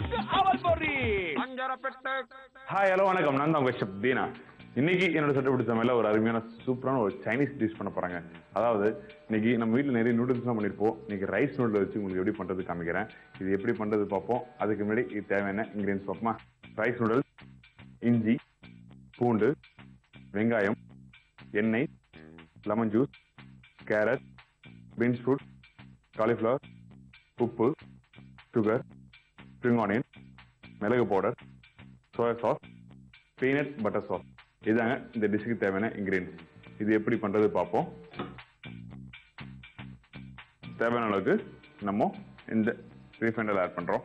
அவல் பொரி hi hello வணக்கம். நான் தான் உங்க ஷெஃப் தீனா. இன்னைக்கு என்னோட சட்டை பிடிச்ச சமையல ஒரு அருமையான சூப்பரான ஒரு சைனீஸ் டிஷ் பண்ண போறாங்க. அதாவது இன்னைக்கு நம்ம வீட்டில் நிறைய நூடுல்ஸ்லாம் பண்ணியிருப்போம். இன்னைக்கு ரைஸ் நூடுல் வச்சு உங்களுக்கு எப்படி பண்றது காமிக்கிறேன். இது எப்படி பண்றது பார்ப்போம். அதுக்கு முன்னாடி இது தேவையான இன்கிரியன்ஸ் பார்ப்போமா. ரைஸ் நூடுல்ஸ், இஞ்சி, பூண்டு, வெங்காயம், எண்ணெய், lemon juice, carrot, beans fruit, cauliflower, உப்பு, சுகர், ஸ்ப்ரிங் ஆனியன், மிளகு powder, soya sauce, peanut butter sauce. இதாங்க இந்த டிஷ்ஷுக்கு தேவையான இன்கிரியன்ஸ். இது எப்படி பண்றது பார்ப்போம். தேவையான அளவுக்கு நம்ம இந்த ரீஃபைண்ட் ஆயில் ஆட் பண்றோம்.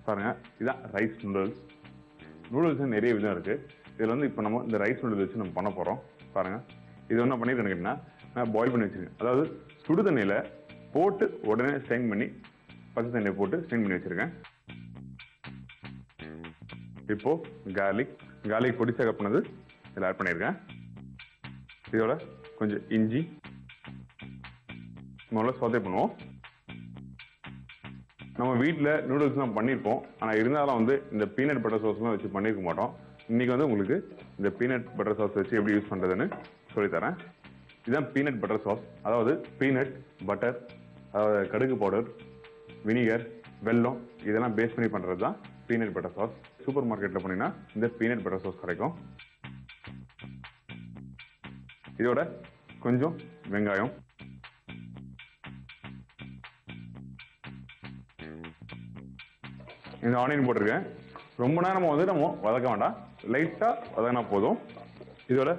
பாருங்க, இதான் ரைஸ் நூடுல்ஸ். நூடுல்ஸ் நிறைய விதம் இருக்கு. இதுல வந்து இப்போ நம்ம இந்த ரைஸ் நூடுல்ஸ் வச்சு நம்ம பண்ண போறோம். பாருங்க, இது என்ன பண்ணிட்டு கேட்டீங்கன்னா, நான் பாயில் பண்ணி வச்சிருக்கேன். அதாவது சுடு தண்ணியில போட்டு உடனே ஸ்ட்ரெயின் பண்ணி பச்சை தண்ணியை போட்டு ஸ்ட்ரெயின் பண்ணி வச்சிருக்கேன். இப்போ கார்லிக் பொடிசா கட் பண்ணது இதில் ஆட் பண்ணியிருக்கேன். இதோட கொஞ்சம் இஞ்சி முதல்ல சோதே பண்ணுவோம். நம்ம வீட்டில் நூடுல்ஸ் தான் பண்ணியிருப்போம். ஆனால் இருந்தாலும் வந்து இந்த பீனட் பட்டர் சாஸ்லாம் வச்சு பண்ணியிருக்க மாட்டோம். இன்னைக்கு வந்து உங்களுக்கு இந்த பீனட் பட்டர் சாஸ் வச்சு எப்படி யூஸ் பண்ணுறதுன்னு சொல்லித்தரேன். இதுதான் பீனட் பட்டர் சாஸ். அதாவது பீனட் பட்டர், அதாவது கடுகு பவுடர், வினிகர், வெல்லம் இதெல்லாம் பேஸ் பண்ணி பண்ணுறது தான் பீனட் பட்டர் சாஸ். சூப்பர் மார்க்கெட்டில் போனீங்கன்னா இந்த பீனட் பட்டர் சாஸ் கிடைக்கும். இதோட கொஞ்சம் வெங்காயம், இந்த ஆனியன் போட்டிருக்கேன். ரொம்ப நேரம் வந்து நம்ம வதக்க வேண்டாம், லைட்டாக வதக்கினா போதும். இதோட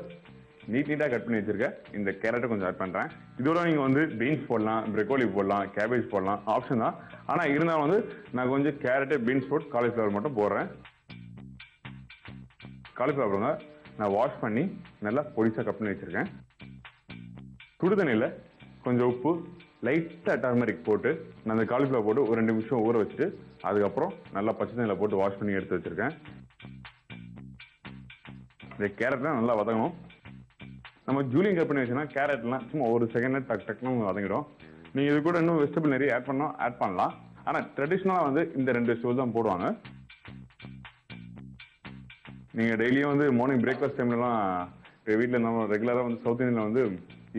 நீட்டாக கட் பண்ணி வச்சிருக்கேன் இந்த கேரட்டை கொஞ்சம் ஆட் பண்ணுறேன். இதோட நீங்கள் வந்து பீன்ஸ் போடலாம், ப்ரெக்கோலி போடலாம், கேபேஜ் போடலாம், ஆப்ஷன் தான். ஆனால் இருந்தாலும் வந்து நான் கொஞ்சம் கேரட்டு, பீன்ஸ் போட்டு காலிஃப்ளவர் மட்டும் போடுறேன். காலிஃப்ளவருங்க நான் வாஷ் பண்ணி நல்லா பொடிசாக கட் பண்ணி வச்சிருக்கேன். சுடு தண்ணியில் கொஞ்சம் உப்பு, லைட்டாக டர்மரிக் போட்டு நான் அந்த காலிஃப்ளவர் போட்டு ஒரு 2 நிமிஷம் ஊற வச்சுட்டு அதுக்கப்புறம் நல்லா பச்சை தண்ணியில் போட்டு வாஷ் பண்ணி எடுத்து வச்சிருக்கேன். இந்த கேரட்லாம் நல்லா வதங்கணும். நம்ம ஜூலிங் கட் பண்ணி வச்சோன்னா கேரட்லாம் சும்மா ஒரு செகண்ட் டக்குன்னு வதங்கிடும். நீங்கள் இது கூட இன்னும் வெஜிடபிள் நிறைய ஆட் பண்ணலாம். ஆனால் ட்ரெடிஷ்னலாக வந்து இந்த 2 வெஜிடபிள் தான் போடுவாங்க. நீங்கள் டெய்லியும் வந்து மார்னிங் பிரேக்ஃபாஸ்ட் டைம்லலாம் வீட்டில் நம்ம ரெகுலராக வந்து சவுத் இந்தியனில் வந்து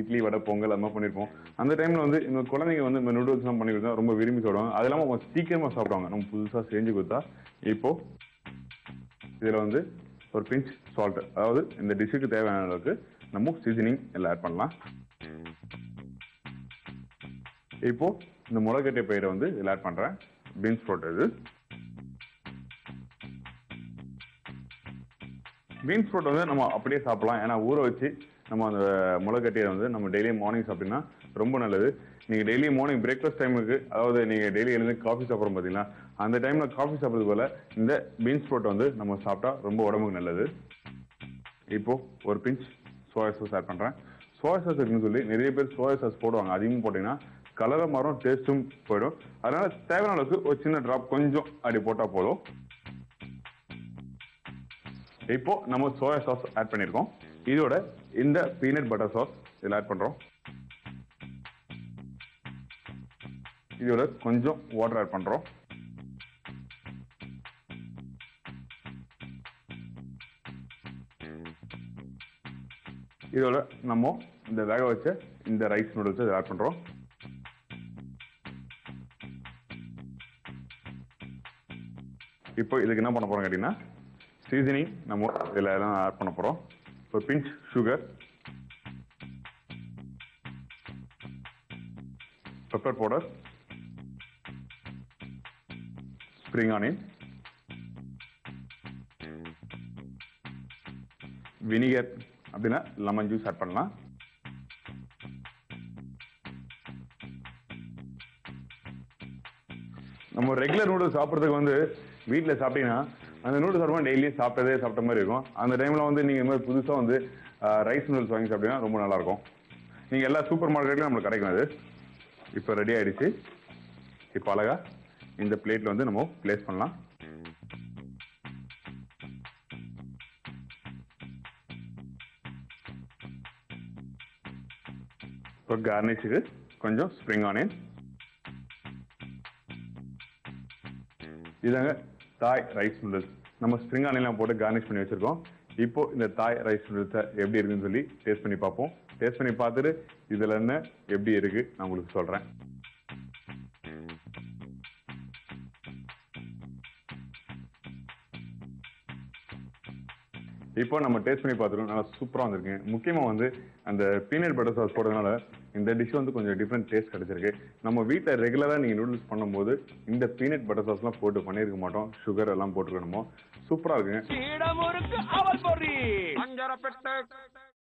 இட்லி, வடை, பொங்கல் அது மாதிரி பண்ணியிருப்போம். அந்த டைமில் வந்து இந்த குழந்தைங்க வந்து இந்த நூடுல்ஸ்லாம் பண்ணி கொடுத்தா ரொம்ப விரும்பி சாப்பிடுவாங்க. அது இல்லாமல் கொஞ்சம் சீக்கிரமாக சாப்பிடுவாங்க நம்ம புதுசாக செஞ்சு கொடுத்தா. இப்போது இதில் வந்து ஒரு பிஞ்ச் சால்ட், அதாவது இந்த டிஷ்ஷுக்கு தேவையான அளவுக்கு நம்ம சீசனிங் எல்லாம் ஆட் பண்ணலாம். இப்போ இந்த முளைக்கட்டை பயிரை வந்து இதில் ஆட் பண்றேன். பீன்ஸ் போட்டது. பீன்ஸ் ஃப்ரூட் வந்து நம்ம அப்படியே சாப்பிடலாம். ஏன்னா ஊற வச்சு நம்ம அந்த முளைக்கட்டியை வந்து நம்ம டெய்லியும் மார்னிங் சாப்பிட்டீங்கன்னா ரொம்ப நல்லது. நீங்கள் டெய்லி மார்னிங் பிரேக்ஃபாஸ்ட் டைமுக்கு, அதாவது நீங்கள் டெய்லி எழுந்து காஃபி சாப்பிட்றோம் பார்த்தீங்களா, அந்த டைமில் காஃபி சாப்பிட்றது போல இந்த பீன்ஸ் ஃப்ரூட் வந்து நம்ம சாப்பிட்டா ரொம்ப உடம்புக்கு நல்லது. இப்போ ஒரு பிஞ்ச் சோயா சாஸ் ஆட் பண்ணுறேன். சோயா சாஸ் இருக்குன்னு சொல்லி நிறைய பேர் சோயா சாஸ் போடுவாங்க. அதிகமாக போட்டிங்கன்னா கலரை மாறும், டேஸ்ட்டும் போயிடும். அதனால தேவையான அளவுக்கு ஒரு சின்ன ட்ராப் கொஞ்சம் அப்படி போட்டால் போதும். இப்போ நம்ம சோயா சாஸ் ஆட் பண்ணியிருக்கோம். இதோட இந்த பீனட் பட்டர் சாஸ் இதில் ஆட் பண்ணுறோம். இதோட கொஞ்சம் வாட்டர் ஆட் பண்ணுறோம். இதோட நம்ம இந்த வேக வச்ச இந்த ரைஸ் நூடுல்ஸ் இதை ஆட் பண்ணுறோம். இப்போ இதுக்கு என்ன பண்ண போகிறோம் கேட்டிங்கன்னா, சீசனிங் நம்ம இதில் எல்லாம் ஆட் பண்ண போகிறோம். ஒரு pinch sugar, pepper powder, spring onion, vinegar அப்படின்னா லெமன் ஜூஸ் ஆட் பண்ணலாம். நம்ம ரெகுலர் நூடுல்ஸ் சாப்பிட்றதுக்கு வந்து வீட்டில் சாப்பிட்டீங்கன்னா அந்த நூடுல்ஸ் சாப்பிடும்போது டெய்லியும் சாப்பிட்ட மாதிரி இருக்கும். அந்த டைமில் வந்து நீங்கள் இந்த மாதிரி புதுசாக வந்து ரைஸ் நூடுல்ஸ் வாங்கி சாப்பிட்டீங்கன்னா ரொம்ப நல்லாயிருக்கும். நீங்கள் எல்லா சூப்பர் மார்க்கெட்லையும் நம்மளுக்கு கிடைக்கும் அது. இப்போ ரெடி ஆகிடுச்சு. இப்போ அழகா இந்த பிளேட்டில் வந்து நம்ம பிளேஸ் பண்ணலாம். இப்போ கார்னிஷுக்கு கொஞ்சம் ஸ்ப்ரிங் ஆனியன், இதாங்க தாய் ரைஸ் நூடுல்ஸ். நம்ம ஸ்ப்ரிங் ஆனியன்லாம் போட்டு கார்னிஷ் பண்ணி வச்சிருக்கோம். இப்போ இந்த தாய் ரைஸ் நூடுல்ஸை எப்படி இருக்குன்னு சொல்லி டேஸ்ட் பண்ணி பார்ப்போம். டேஸ்ட் பண்ணி பார்த்துட்டு இதுல என்ன எப்படி இருக்கு நான் உங்களுக்கு சொல்றேன். இப்போ நம்ம டேஸ்ட் பண்ணி பார்த்துருக்கோம். நல்லா சூப்பராக வந்திருக்கு. முக்கியமாக வந்து அந்த பீனட் பட்டர் சாஸ் போடுறதுனால இந்த டிஷ் வந்து கொஞ்சம் டிஃப்ரெண்ட் டேஸ்ட் கிடைச்சிருக்கு. நம்ம வீட்டில் ரெகுலராக நீங்கள் நூடுல்ஸ் பண்ணும்போது இந்த பீனட் பட்டர் சாஸ்லாம் போட்டு பண்ணியிருக்க மாட்டோம். சுகர் எல்லாம் போட்டுருக்கணுமோ. சூப்பராக இருக்குங்க.